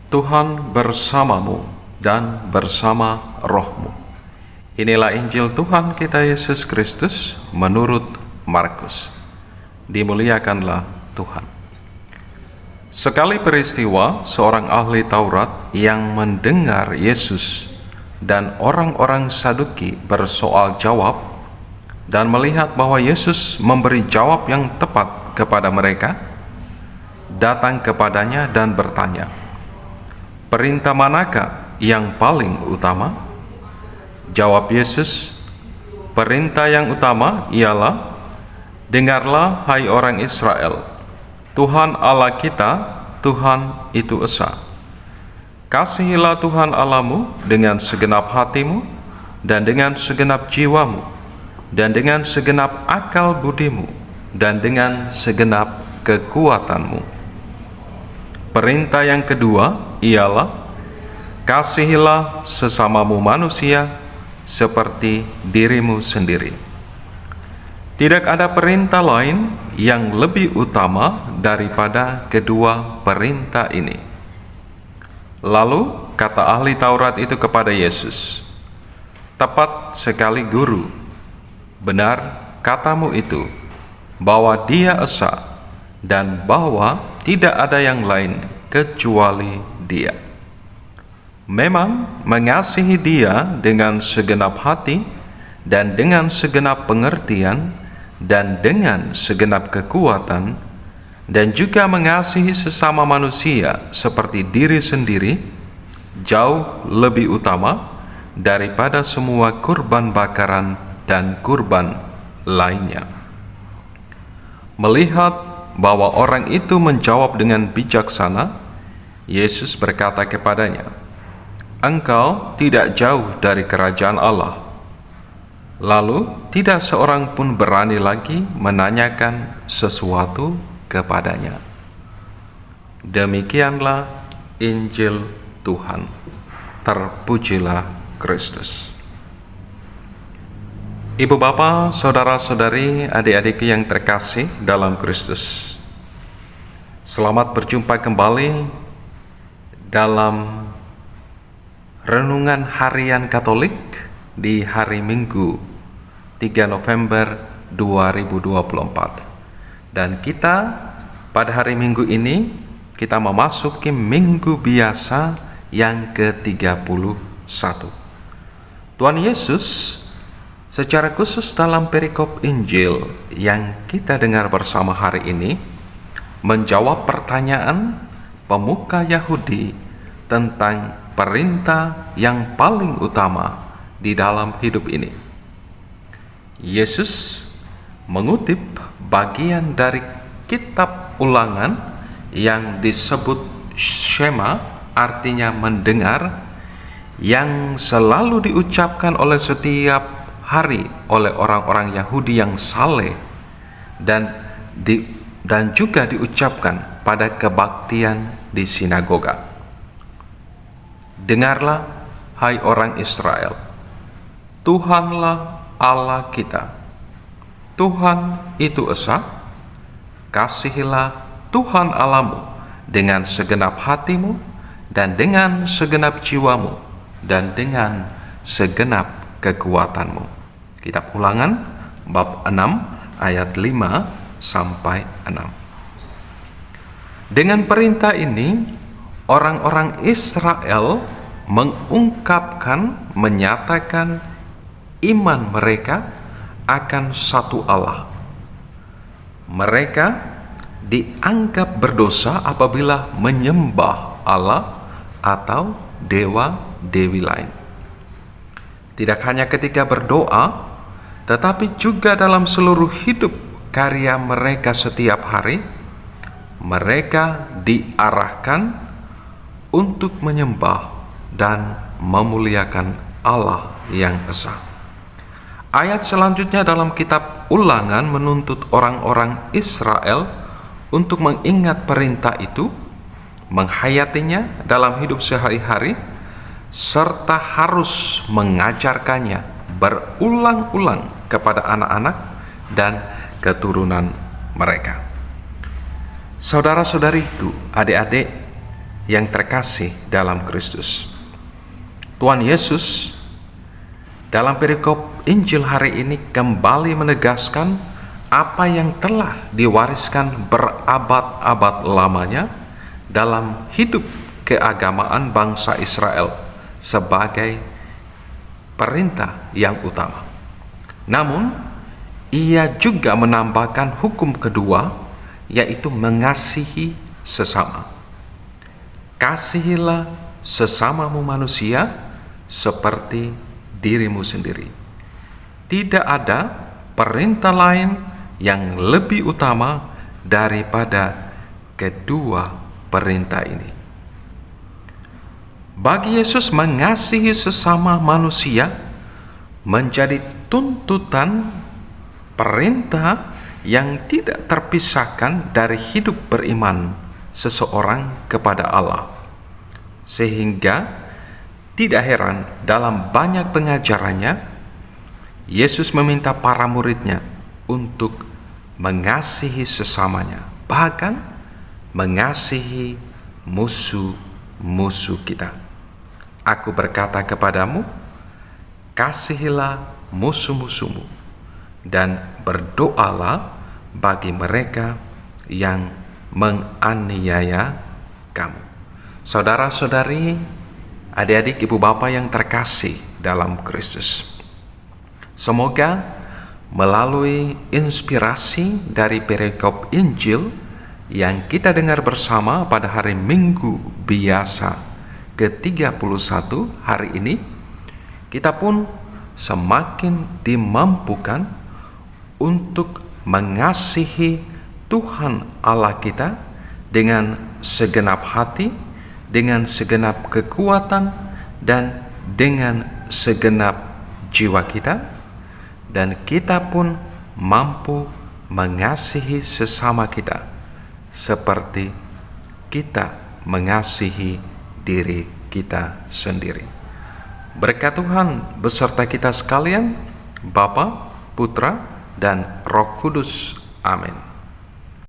Tuhan bersamamu dan bersama rohmu. Inilah Injil Tuhan kita Yesus Kristus menurut Markus. Dimuliakanlah Tuhan. Sekali peristiwa, seorang ahli Taurat yang mendengar Yesus dan orang-orang Saduki bersoal jawab dan melihat bahwa Yesus memberi jawab yang tepat kepada mereka, datang kepadanya dan bertanya, "Perintah manakah yang paling utama?" Jawab Yesus, "Perintah yang utama ialah, dengarlah hai orang Israel, Tuhan Allah kita, Tuhan itu esa. Kasihilah Tuhan Allahmu dengan segenap hatimu, dan dengan segenap jiwamu, dan dengan segenap akal budimu, dan dengan segenap kekuatanmu. Perintah yang kedua ialah, kasihilah sesamamu manusia seperti dirimu sendiri. Tidak ada perintah lain yang lebih utama daripada kedua perintah ini." Lalu kata ahli Taurat itu kepada Yesus, "Tepat sekali Guru, benar katamu itu, bahwa Dia esa dan bahwa tidak ada yang lain kecuali Dia. Memang mengasihi Dia dengan segenap hati dan dengan segenap pengertian dan dengan segenap kekuatan, dan juga mengasihi sesama manusia seperti diri sendiri, jauh lebih utama daripada semua kurban bakaran dan kurban lainnya." Melihat bahwa orang itu menjawab dengan bijaksana, Yesus berkata kepadanya, "Engkau tidak jauh dari kerajaan Allah." Lalu tidak seorang pun berani lagi menanyakan sesuatu kepadanya. Demikianlah Injil Tuhan. Terpujilah Kristus. Ibu bapa, saudara-saudari, adik-adik yang terkasih dalam Kristus, selamat berjumpa kembali dalam renungan harian Katolik di hari Minggu 3 November 2024. Dan kita pada hari Minggu ini kita memasuki minggu biasa yang ke-31. Tuhan Yesus secara khusus dalam perikop Injil yang kita dengar bersama hari ini menjawab pertanyaan pemuka Yahudi tentang perintah yang paling utama di dalam hidup ini. Yesus mengutip bagian dari kitab Ulangan yang disebut Shema, artinya mendengar, yang selalu diucapkan oleh setiap hari oleh orang-orang Yahudi yang saleh dan juga diucapkan pada kebaktian di sinagoga. "Dengarlah hai orang Israel, Tuhanlah Allah kita, Tuhan itu esa. Kasihilah Tuhan Allahmu dengan segenap hatimu, dan dengan segenap jiwamu, dan dengan segenap kekuatanmu." Kitab Ulangan bab 6 ayat 5 sampai 6. Dengan perintah ini, orang-orang Israel menyatakan iman mereka akan satu Allah. Mereka dianggap berdosa apabila menyembah Allah atau dewa-dewi lain. Tidak hanya ketika berdoa, tetapi juga dalam seluruh hidup karya mereka setiap hari, mereka diarahkan untuk menyembah dan memuliakan Allah yang esa. Ayat selanjutnya dalam kitab Ulangan menuntut orang-orang Israel untuk mengingat perintah itu, menghayatinya dalam hidup sehari-hari, serta harus mengajarkannya berulang-ulang kepada anak-anak dan keturunan mereka. Saudara-saudariku, adik-adik yang terkasih dalam Kristus, Tuhan Yesus dalam perikop Injil hari ini kembali menegaskan apa yang telah diwariskan berabad-abad lamanya dalam hidup keagamaan bangsa Israel sebagai perintah yang utama. Namun, ia juga menambahkan hukum kedua, yaitu mengasihi sesama. Kasihilah sesamamu manusia seperti dirimu sendiri. Tidak ada perintah lain yang lebih utama daripada kedua perintah ini. Bagi Yesus, mengasihi sesama manusia menjadi tuntutan perintah yang tidak terpisahkan dari hidup beriman seseorang kepada Allah. Sehingga tidak heran dalam banyak pengajarannya, Yesus meminta para muridnya untuk mengasihi sesamanya, bahkan mengasihi musuh-musuh kita. Aku berkata kepadamu, kasihilah musuh-musuhmu dan berdoalah bagi mereka yang menganiaya kamu. Saudara-saudari, adik-adik, ibu bapak yang terkasih dalam Kristus, semoga melalui inspirasi dari perikop Injil yang kita dengar bersama pada hari Minggu biasa ke-31 hari ini, kita pun semakin dimampukan untuk mengasihi Tuhan Allah kita dengan segenap hati, dengan segenap kekuatan, dan dengan segenap jiwa kita, dan kita pun mampu mengasihi sesama kita seperti kita mengasihi diri kita sendiri. Berkat Tuhan beserta kita sekalian, Bapa, Putra, dan Roh Kudus. Amin.